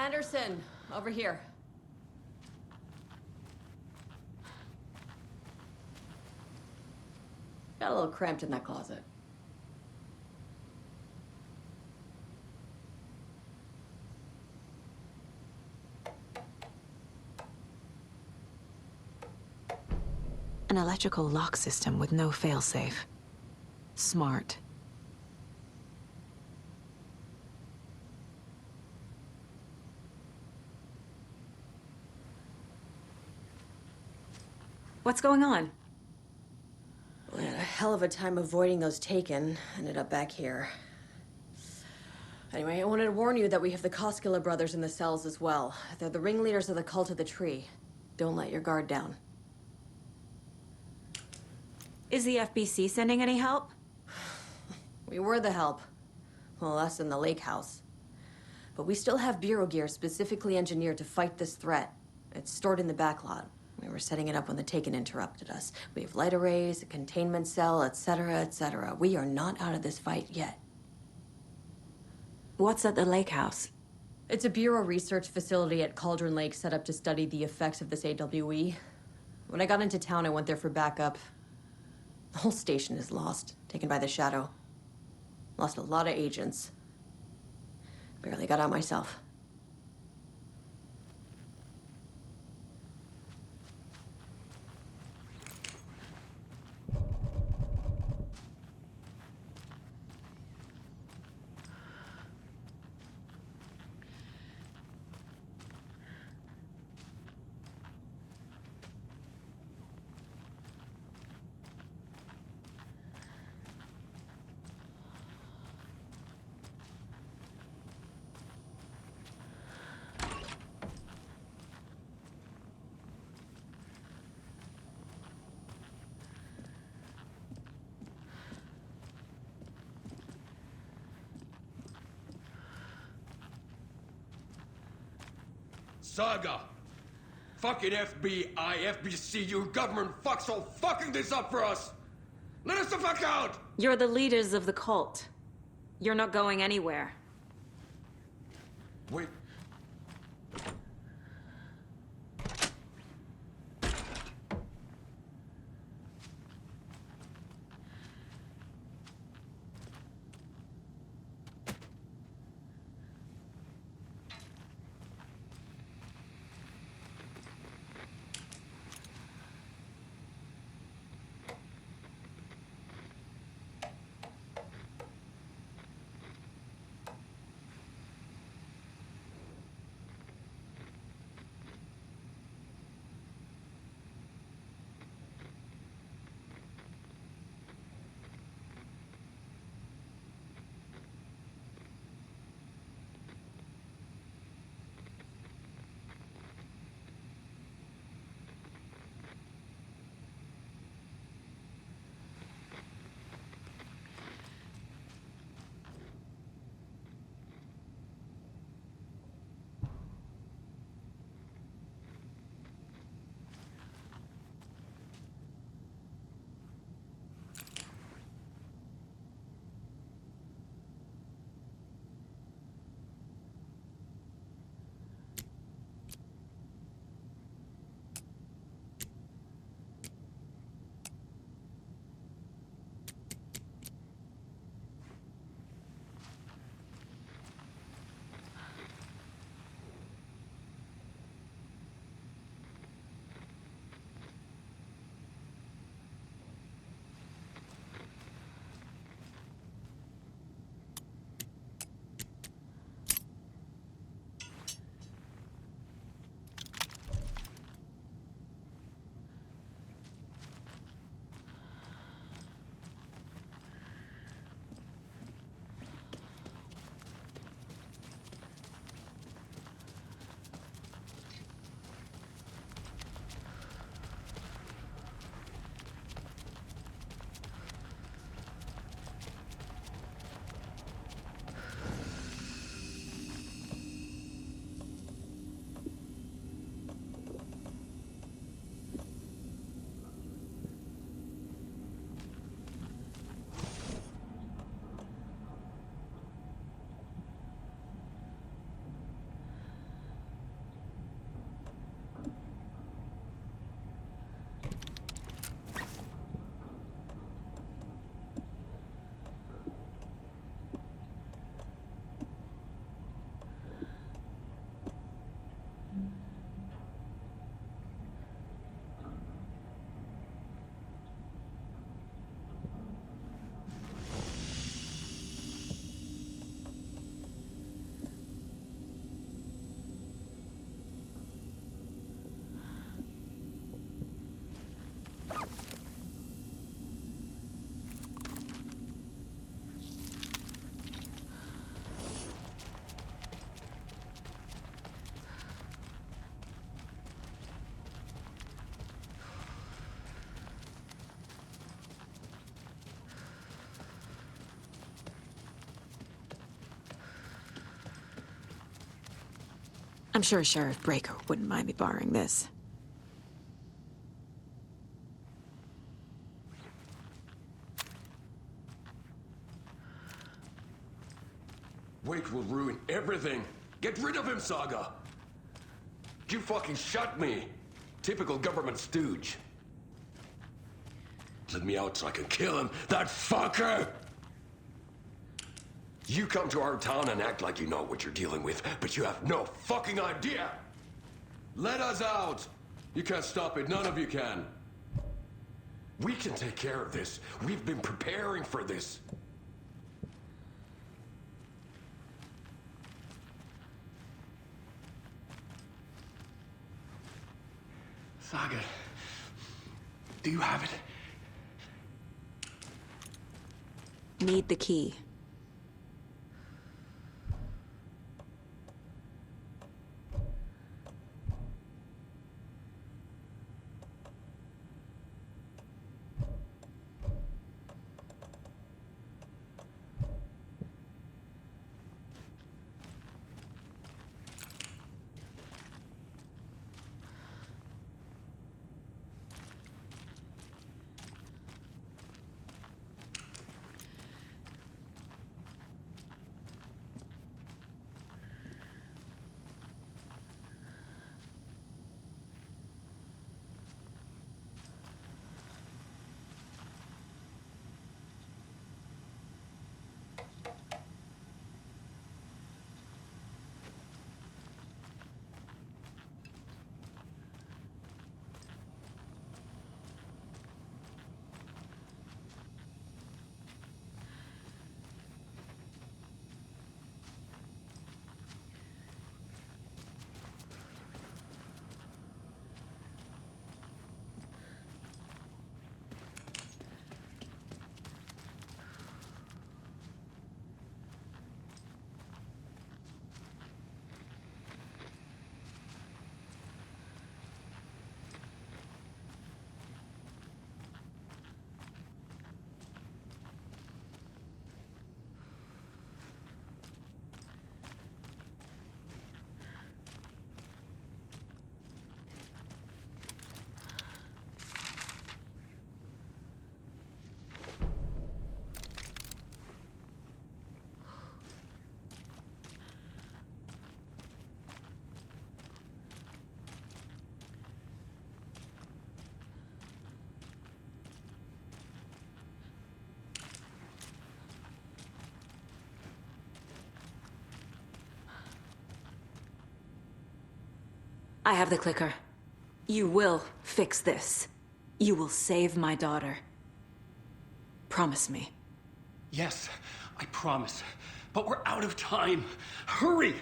Anderson, over here. Got a little cramped in that closet. An electrical lock system with no failsafe. Smart. What's going on? We had a hell of a time avoiding those taken. Ended up back here. Anyway, I wanted to warn you that we have the Koskela brothers in the cells as well. They're the ringleaders of the Cult of the Tree. Don't let your guard down. Is the FBC sending any help? We were the help. Well, us in the lake house. But we still have Bureau gear specifically engineered to fight this threat. It's stored in the backlot. We were setting it up when the Taken interrupted us. We have light arrays, a containment cell, etc., etc. We are not out of this fight yet. What's at the lake house? It's a Bureau research facility at Cauldron Lake set up to study the effects of this AWE. When I got into town, I went there for backup. The whole station is lost, taken by the Shadow. Lost a lot of agents. Barely got out myself. Saga! Fucking FBI, FBC, your government fucks all fucking this up for us! Let us the fuck out! You're the leaders of the cult. You're not going anywhere. Wait. I'm sure Sheriff Breaker wouldn't mind me borrowing this. Wake will ruin everything. Get rid of him, Saga. You fucking shot me. Typical government stooge. Let me out so I can kill him, that fucker! You come to our town and act like you know what you're dealing with, but you have no fucking idea! Let us out! You can't stop it, none of you can. We can take care of this. We've been preparing for this. Saga, do you have it? Need the key. I have the clicker. You will fix this. You will save my daughter. Promise me. Yes, I promise. But we're out of time. Hurry!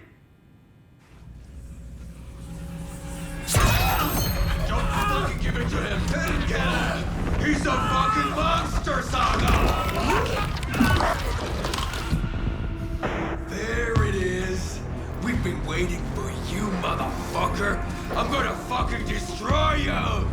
Don't fucking give it to him! Didn't get him! He's a fucking monster, Saga! There it is! We've been waiting for you, motherfucker! I'm gonna fucking destroy you!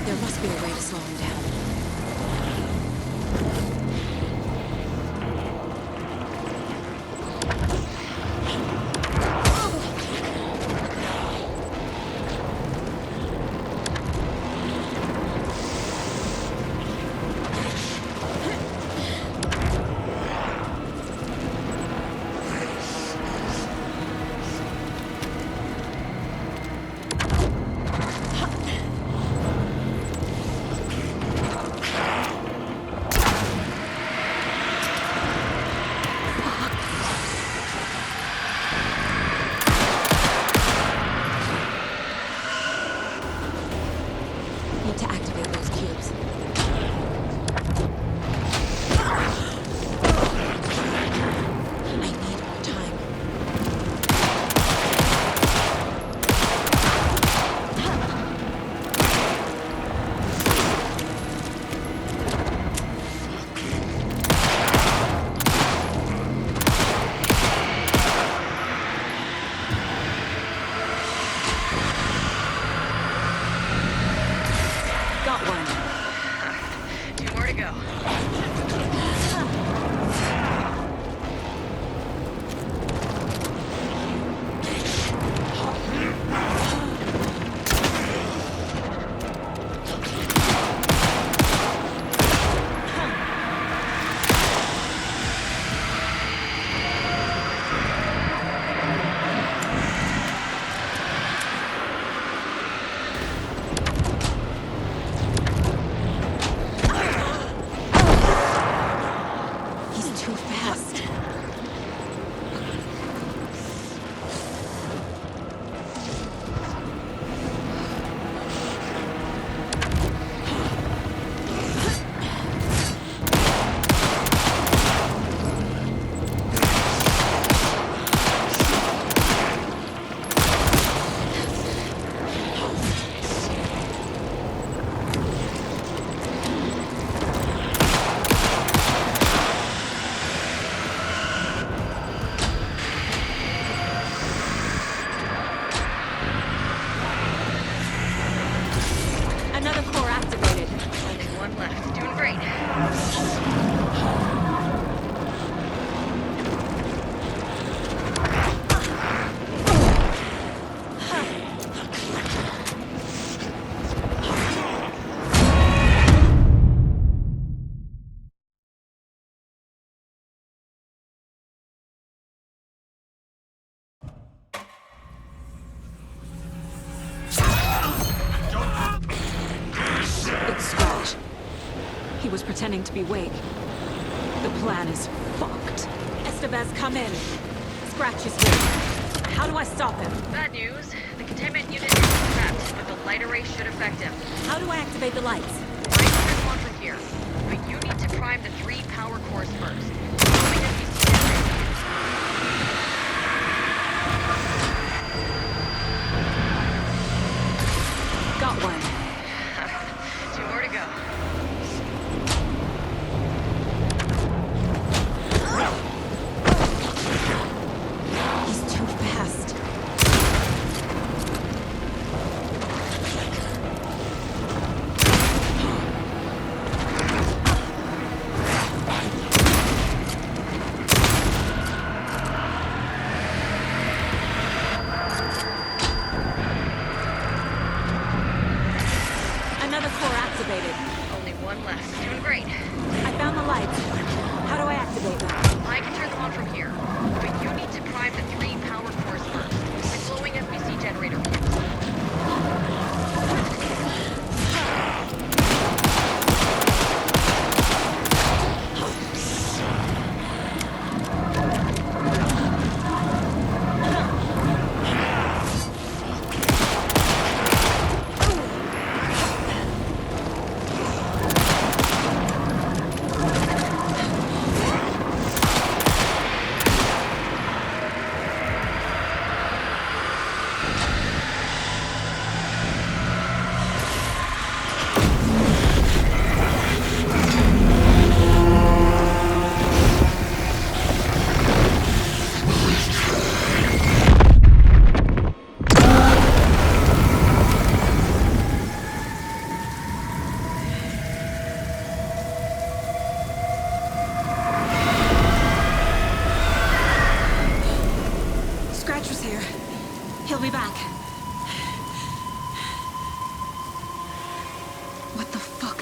There must be a way to slow him down. Need to activate those cubes. I need more time. Got one. 2 more to go. He's too fast. Another core activated. Only 1 left. Doing great. It's Scratch. He was pretending to be Wake. The plan is fucked. Estevez, come in. Scratch is Wake. How do I stop him? Bad news. The containment unit is trapped, but the light array should affect him. How do I activate the lights? I can turn on from here, but you need to prime the 3 power cores first. Only if you see it. Got one. 2 more to go. He's too fast. Another core activated. Only 1 left. Doing great. I found the lights. How do I activate them? I can turn them on from here, but you need to prime the 3 power cores first. The glowing FBC generator fuse.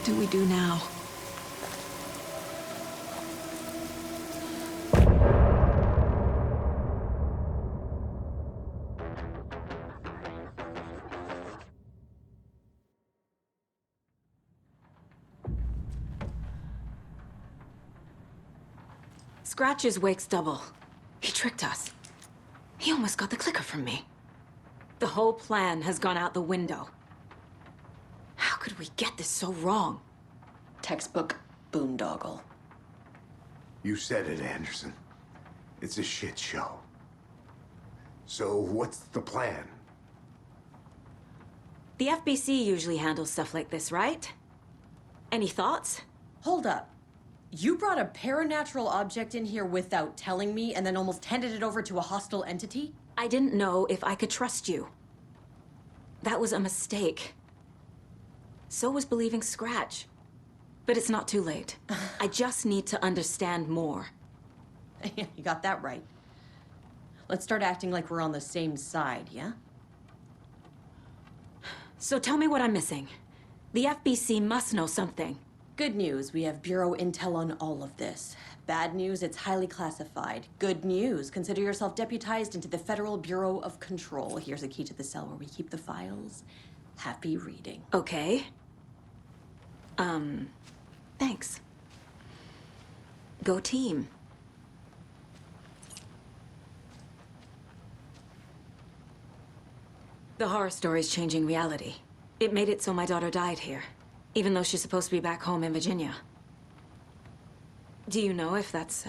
What do we do now? Scratch is Wake's double. He tricked us. He almost got the clicker from me. The whole plan has gone out the window. How could we get this so wrong? Textbook boondoggle. You said it, Anderson. It's a shit show. So what's the plan? The FBC usually handles stuff like this, right? Any thoughts? Hold up. You brought a paranatural object in here without telling me and then almost handed it over to a hostile entity? I didn't know if I could trust you. That was a mistake. So was believing Scratch. But it's not too late. I just need to understand more. You got that right. Let's start acting like we're on the same side, yeah? So tell me what I'm missing. The FBC must know something. Good news, we have Bureau intel on all of this. Bad news, it's highly classified. Good news, consider yourself deputized into the Federal Bureau of Control. Here's a key to the cell where we keep the files. Happy reading. Okay. Thanks. Go team. The horror story's changing reality. It made it so my daughter died here, even though she's supposed to be back home in Virginia. Do you know if that's...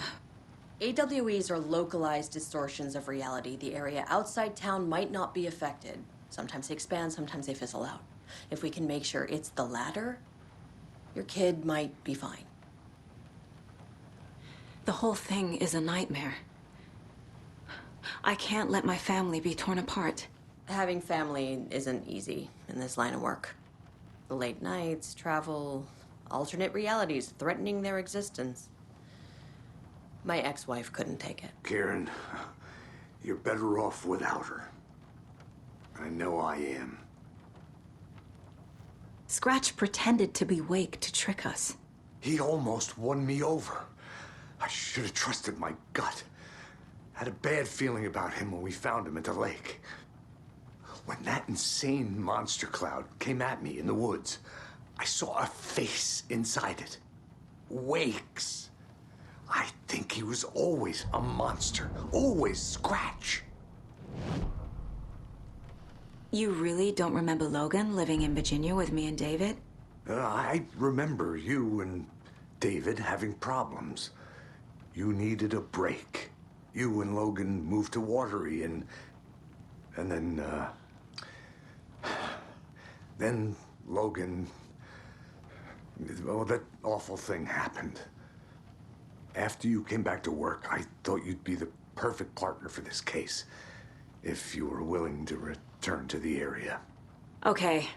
AWEs are localized distortions of reality. The area outside town might not be affected. Sometimes they expand, sometimes they fizzle out. If we can make sure it's the latter, your kid might be fine. The whole thing is a nightmare. I can't let my family be torn apart. Having family isn't easy in this line of work. The late nights, travel, alternate realities threatening their existence. My ex-wife couldn't take it. Karen, you're better off without her. I know I am. Scratch pretended to be Wake to trick us. He almost won me over. I should have trusted my gut. Had a bad feeling about him when we found him at the lake. When that insane monster cloud came at me in the woods, I saw a face inside it. Wake's. I think he was always a monster. Always Scratch. You really don't remember Logan living in Virginia with me and David? I remember you and David having problems. You needed a break. You and Logan moved to Watery and then Logan, well, that awful thing happened. After you came back to work, I thought you'd be the perfect partner for this case, if you were willing to return to the area. Okay.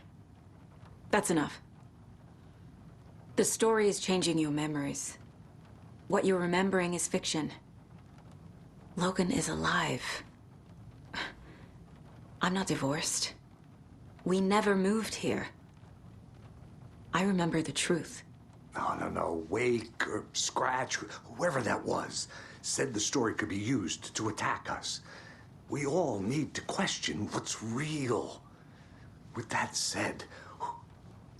That's enough. The story is changing your memories. What you're remembering is fiction. Logan is alive. I'm not divorced. We never moved here. I remember the truth. No. Wake or Scratch, whoever that was, said the story could be used to attack us. We all need to question what's real. With that said,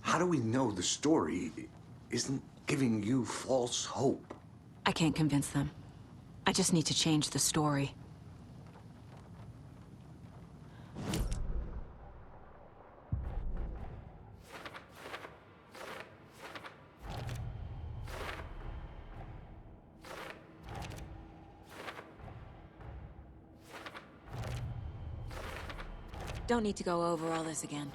how do we know the story isn't giving you false hope? I can't convince them. I just need to change the story. Don't need to go over all this again.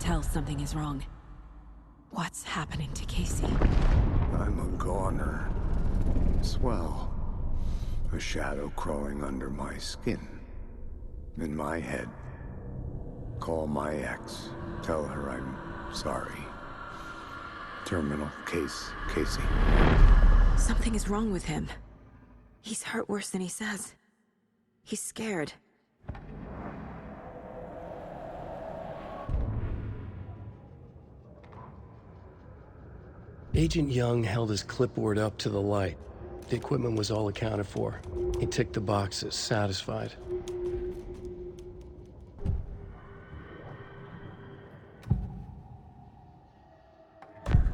tell something is wrong. What's happening to Casey? I'm a goner. Swell. A shadow crawling under my skin. In my head. Call my ex. Tell her I'm sorry. Terminal case, Casey. Something is wrong with him. He's hurt worse than he says. He's scared. Agent Young held his clipboard up to the light. The equipment was all accounted for. He ticked the boxes, satisfied.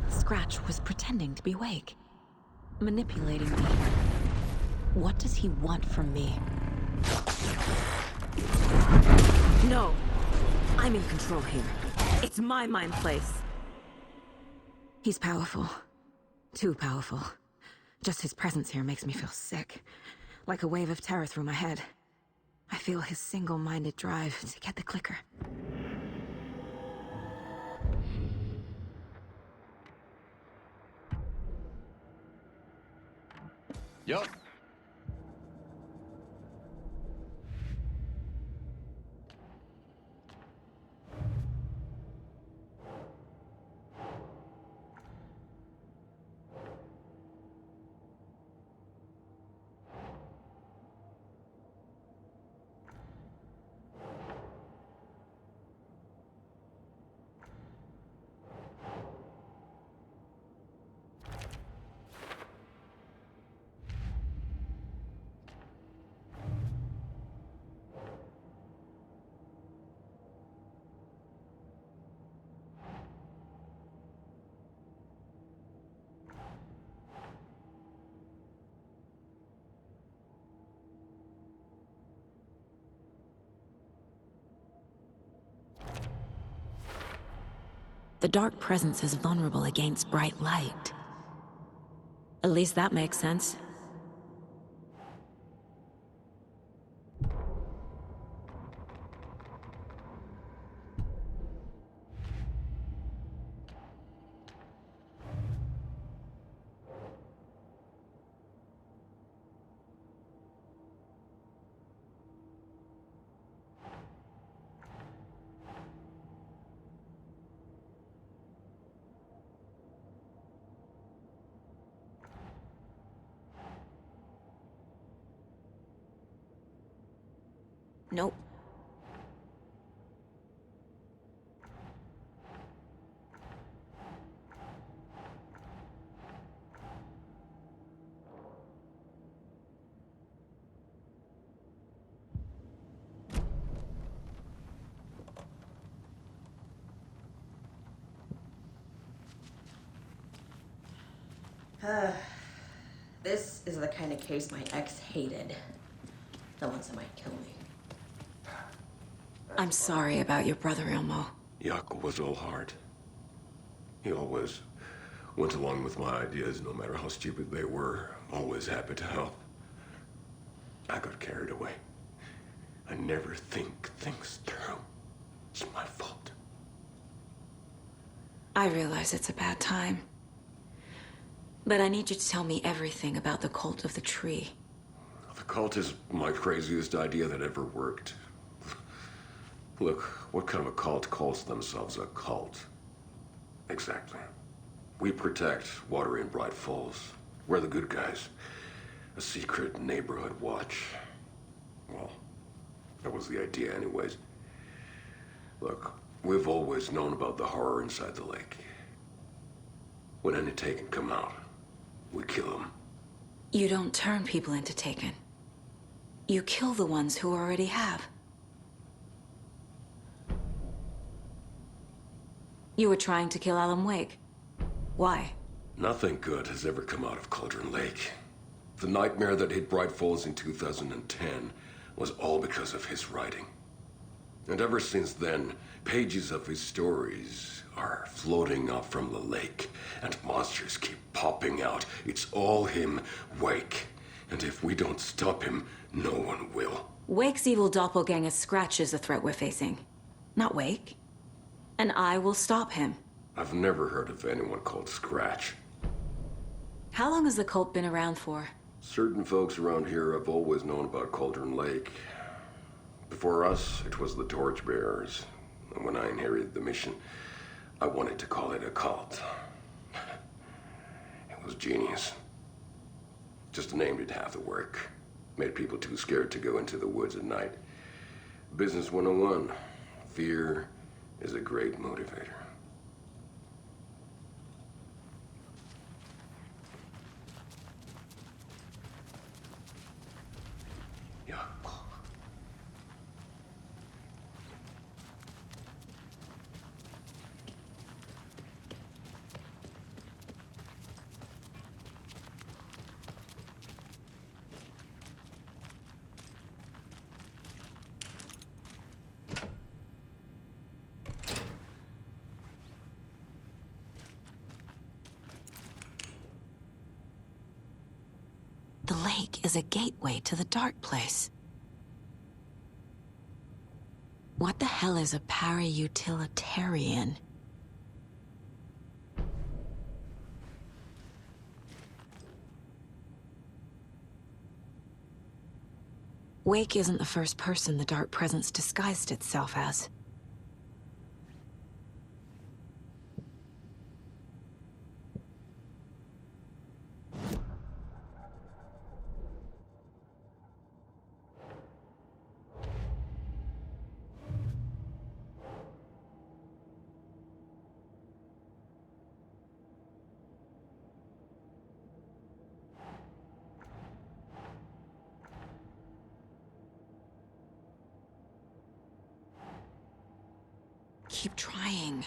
Scratch was pretending to be Wake. Manipulating me. What does he want from me? No! I'm in control here. It's my mind place. He's powerful. Too powerful. Just his presence here makes me feel sick. Like a wave of terror through my head. I feel his single-minded drive to get the clicker. Yup. The dark presence is vulnerable against bright light. At least that makes sense. Nope. This is the kind of case my ex hated. The ones that might kill me. I'm sorry about your brother, Elmo. Yuck was all heart. He always went along with my ideas, no matter how stupid they were. Always happy to help. I got carried away. I never think things through. It's my fault. I realize it's a bad time. But I need you to tell me everything about the cult of the tree. The cult is my craziest idea that ever worked. Look, what kind of a cult calls themselves a cult? Exactly. We protect water in Braight-Fålls. We're the good guys. A secret neighborhood watch. Well, that was the idea anyways. Look, we've always known about the horror inside the lake. When any Taken come out, we kill them. You don't turn people into Taken. You kill the ones who already have. You were trying to kill Alan Wake. Why? Nothing good has ever come out of Cauldron Lake. The nightmare that hit Braight-Fålls in 2010 was all because of his writing. And ever since then, pages of his stories are floating up from the lake, and monsters keep popping out. It's all him, Wake. And if we don't stop him, no one will. Wake's evil doppelganger Scratch is the threat we're facing, not Wake. And I will stop him. I've never heard of anyone called Scratch. How long has the cult been around for? Certain folks around here have always known about Cauldron Lake. Before us, it was the Torchbearers. And when I inherited the mission, I wanted to call it a cult. It was genius. Just a name did half the work. Made people too scared to go into the woods at night. Business 101. Fear is a great motivator. Yeah. The lake is a gateway to the dark place. What the hell is a para-utilitarian? Wake isn't the first person the dark presence disguised itself as. Keep trying.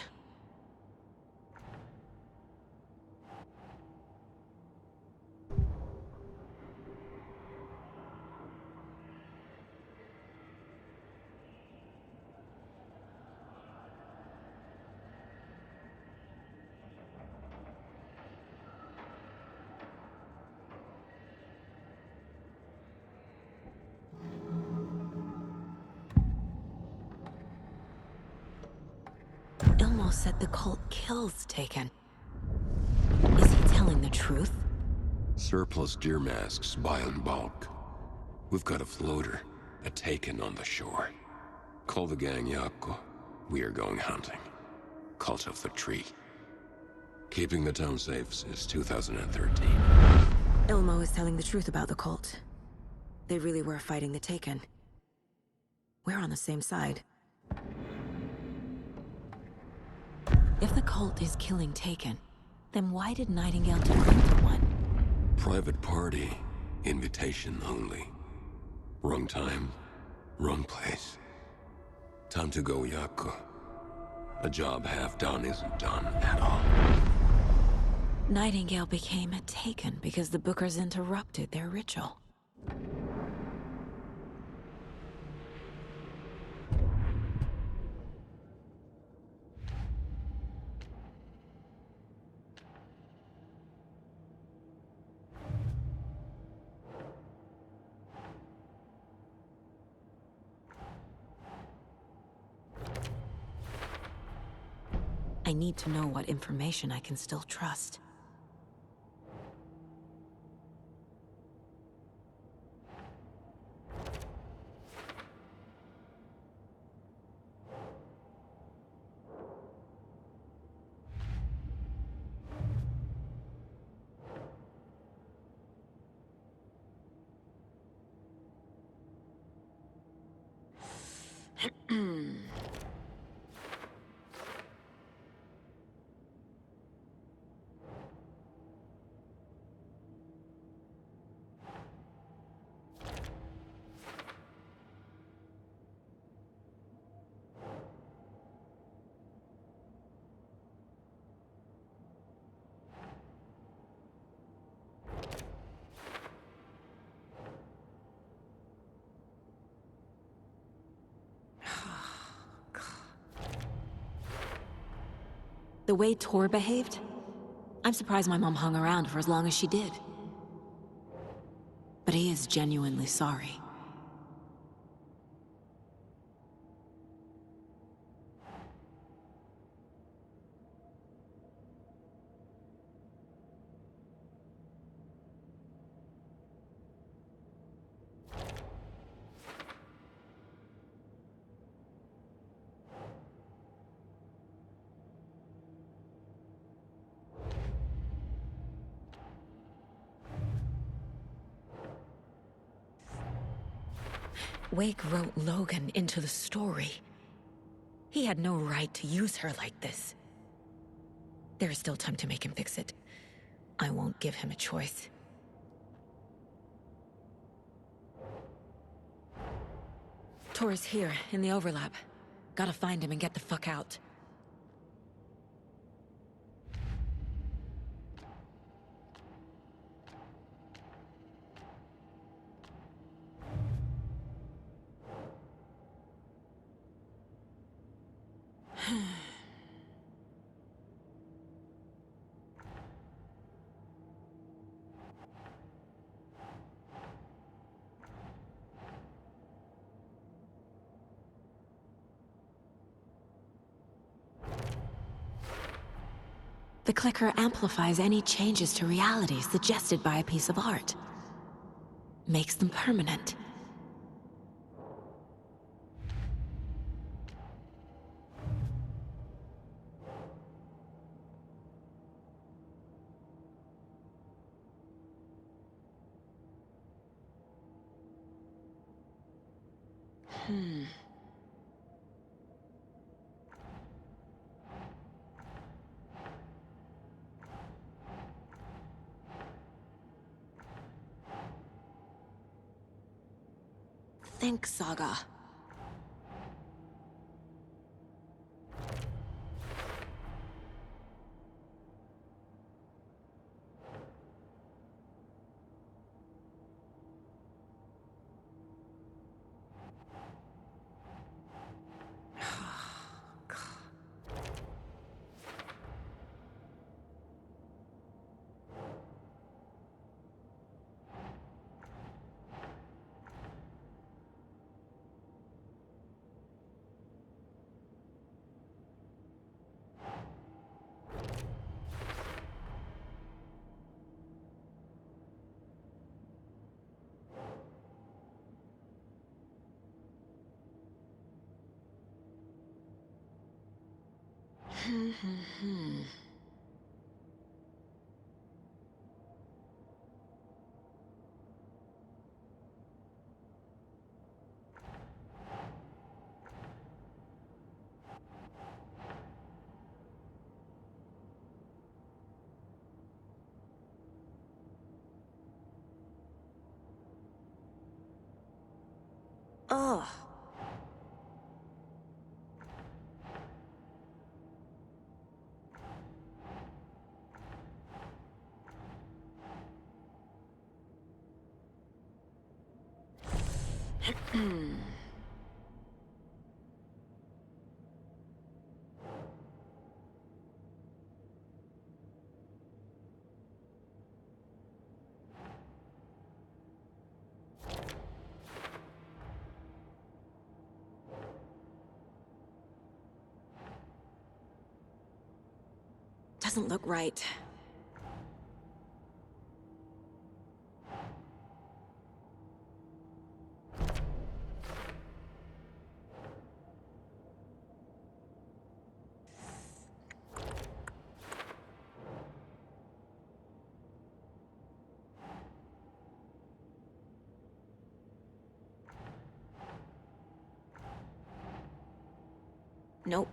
Ilmo said the cult kills Taken. Is he telling the truth? Surplus deer masks buy in bulk. We've got a floater, a Taken on the shore. Call the gang Yako. We are going hunting. Cult of the Tree. Keeping the town safe since 2013. Ilmo is telling the truth about the cult. They really were fighting the Taken. We're on the same side. If the cult is killing Taken, then why did Nightingale turn into one? Private party. Invitation only. Wrong time, wrong place. Time to go, Yako. A job half done isn't done at all. Nightingale became a Taken because the Bookers interrupted their ritual. I need to know what information I can still trust. The way Tor behaved? I'm surprised my mom hung around for as long as she did. But he is genuinely sorry. Wake wrote Logan into the story. He had no right to use her like this. There is still time to make him fix it. I won't give him a choice. Tor's here, in the overlap. Gotta find him and get the fuck out. The clicker amplifies any changes to reality suggested by a piece of art. Makes them permanent. Think, Saga. Ugh. Doesn't look right. Nope.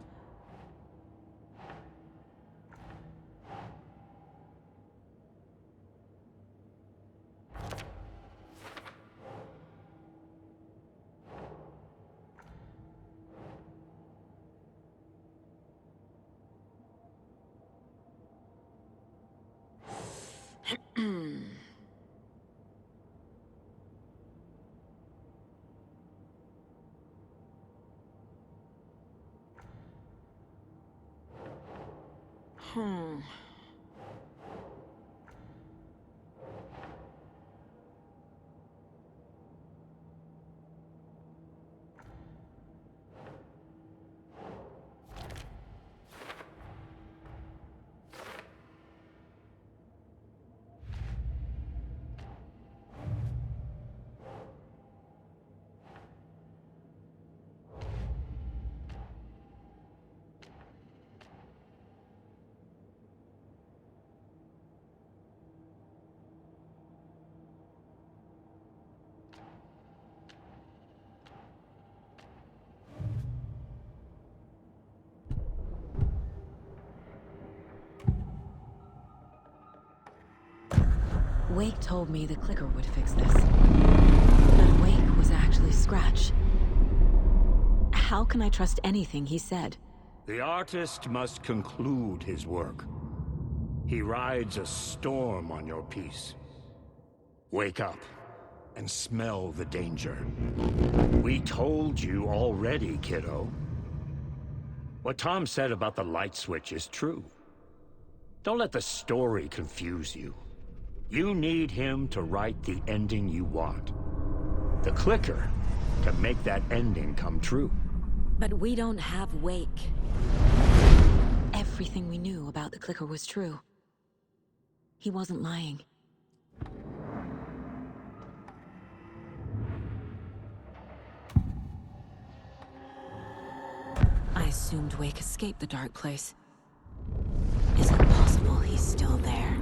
Wake told me the clicker would fix this. But Wake was actually Scratch. How can I trust anything he said? The artist must conclude his work. He rides a storm on your piece. Wake up and smell the danger. We told you already, kiddo. What Tom said about the light switch is true. Don't let the story confuse you. You need him to write the ending you want. The clicker can make that ending come true. But we don't have Wake. Everything we knew about the clicker was true. He wasn't lying. I assumed Wake escaped the dark place. Is it possible he's still there?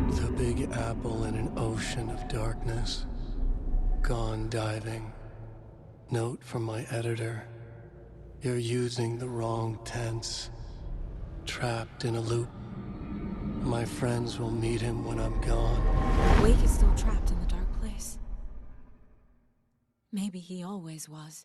The Big Apple in an ocean of darkness. Gone diving. Note from my editor. You're using the wrong tense. Trapped in a loop. My friends will meet him when I'm gone. Wake is still trapped in the dark place. Maybe he always was.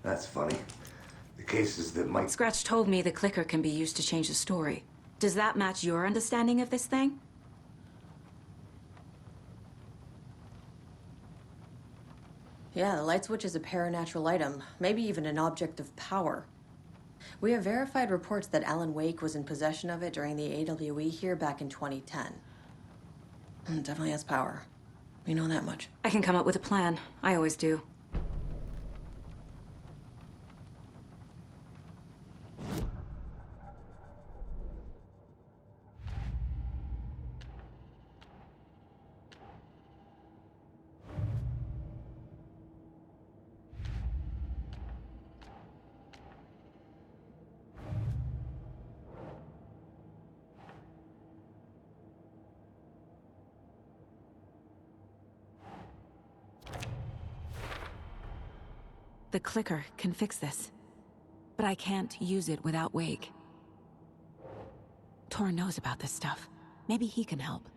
That's funny. The cases that might... Scratch told me the clicker can be used to change the story. Does that match your understanding of this thing? Yeah, the light switch is a paranatural item, maybe even an object of power. We have verified reports that Alan Wake was in possession of it during the AWE here back in 2010. It definitely has power. We know that much. I can come up with a plan. I always do. The clicker can fix this. But I can't use it without Wake. Tor knows about this stuff. Maybe he can help.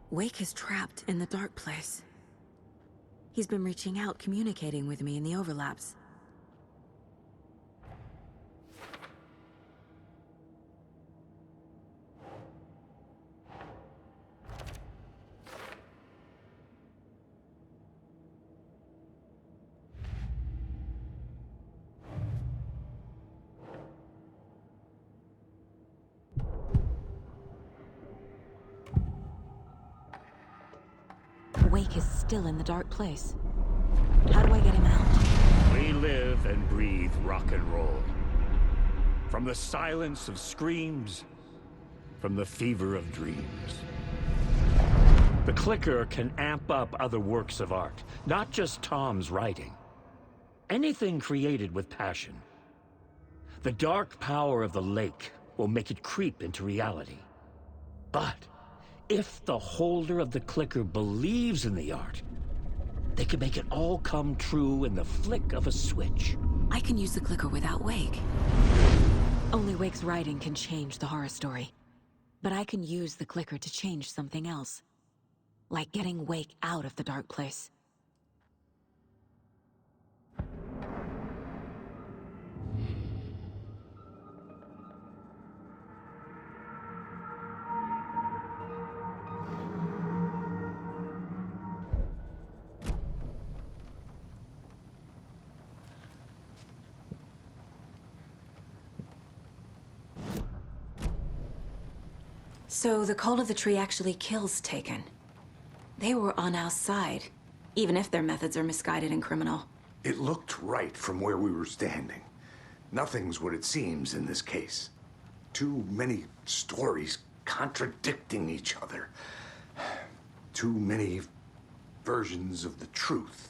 Wake is trapped in the dark place. He's been reaching out, communicating with me in the overlaps. Wake is still in the dark place. How do I get him out? We live and breathe rock and roll. From the silence of screams, from the fever of dreams. The clicker can amp up other works of art, not just Tom's writing. Anything created with passion. The dark power of the lake will make it creep into reality. But if the holder of the clicker believes in the art, they can make it all come true in the flick of a switch. I can use the clicker without Wake. Only Wake's writing can change the horror story. But I can use the clicker to change something else. Like getting Wake out of the dark place. So the call of the tree actually kills Taken. They were on our side, even if their methods are misguided and criminal. It looked right from where we were standing. Nothing's what it seems in this case. Too many stories contradicting each other. Too many versions of the truth.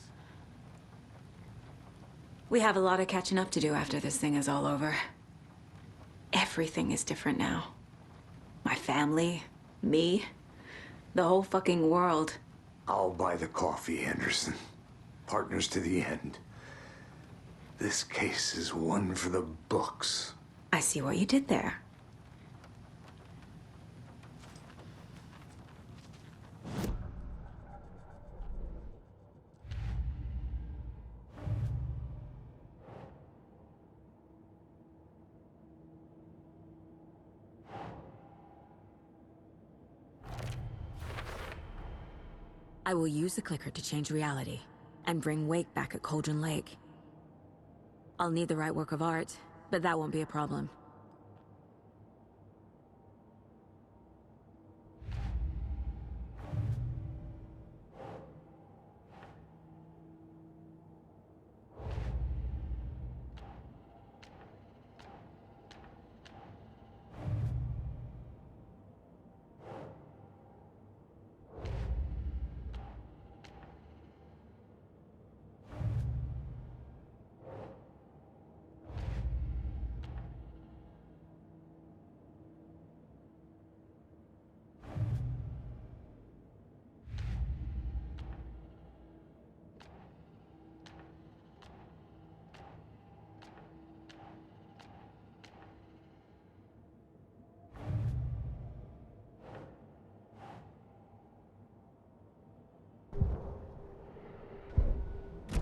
We have a lot of catching up to do after this thing is all over. Everything is different now. My family, me, the whole fucking world. I'll buy the coffee, Anderson. Partners to the end. This case is one for the books. I see what you did there. I will use the clicker to change reality and bring Wake back at Cauldron Lake. I'll need the right work of art, but that won't be a problem.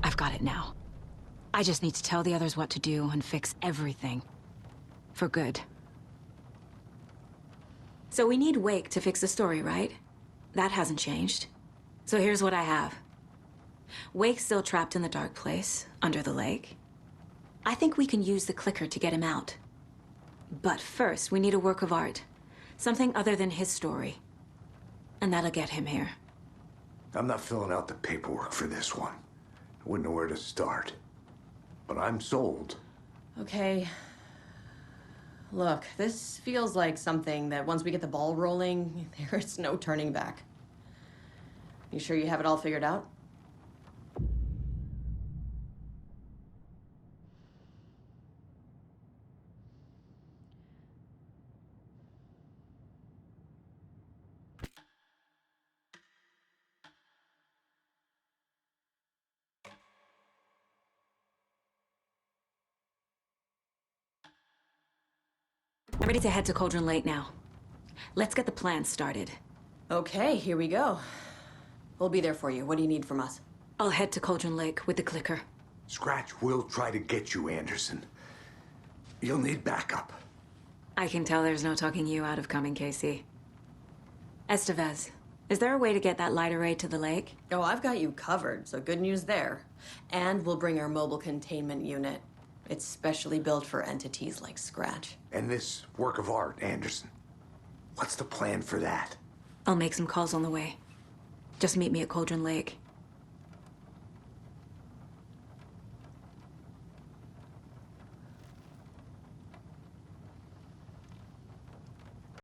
I've got it now. I just need to tell the others what to do and fix everything. For good. So we need Wake to fix the story, right? That hasn't changed. So here's what I have. Wake's still trapped in the dark place, under the lake. I think we can use the clicker to get him out. But first, we need a work of art. Something other than his story. And that'll get him here. I'm not filling out the paperwork for this one. I wouldn't know where to start. But I'm sold. Okay. Look, this feels like something that once we get the ball rolling, there's no turning back. You sure you have it all figured out? I'm ready to head to Cauldron Lake now. Let's get the plan started. Okay, here we go. We'll be there for you. What do you need from us? I'll head to Cauldron Lake with the clicker. Scratch will try to get you, Anderson. You'll need backup. I can tell there's no talking you out of coming, Casey. Estevez, is there a way to get that light array to the lake? Oh, I've got you covered, so good news there. And we'll bring our mobile containment unit. It's specially built for entities like Scratch. And this work of art, Anderson. What's the plan for that? I'll make some calls on the way. Just meet me at Cauldron Lake.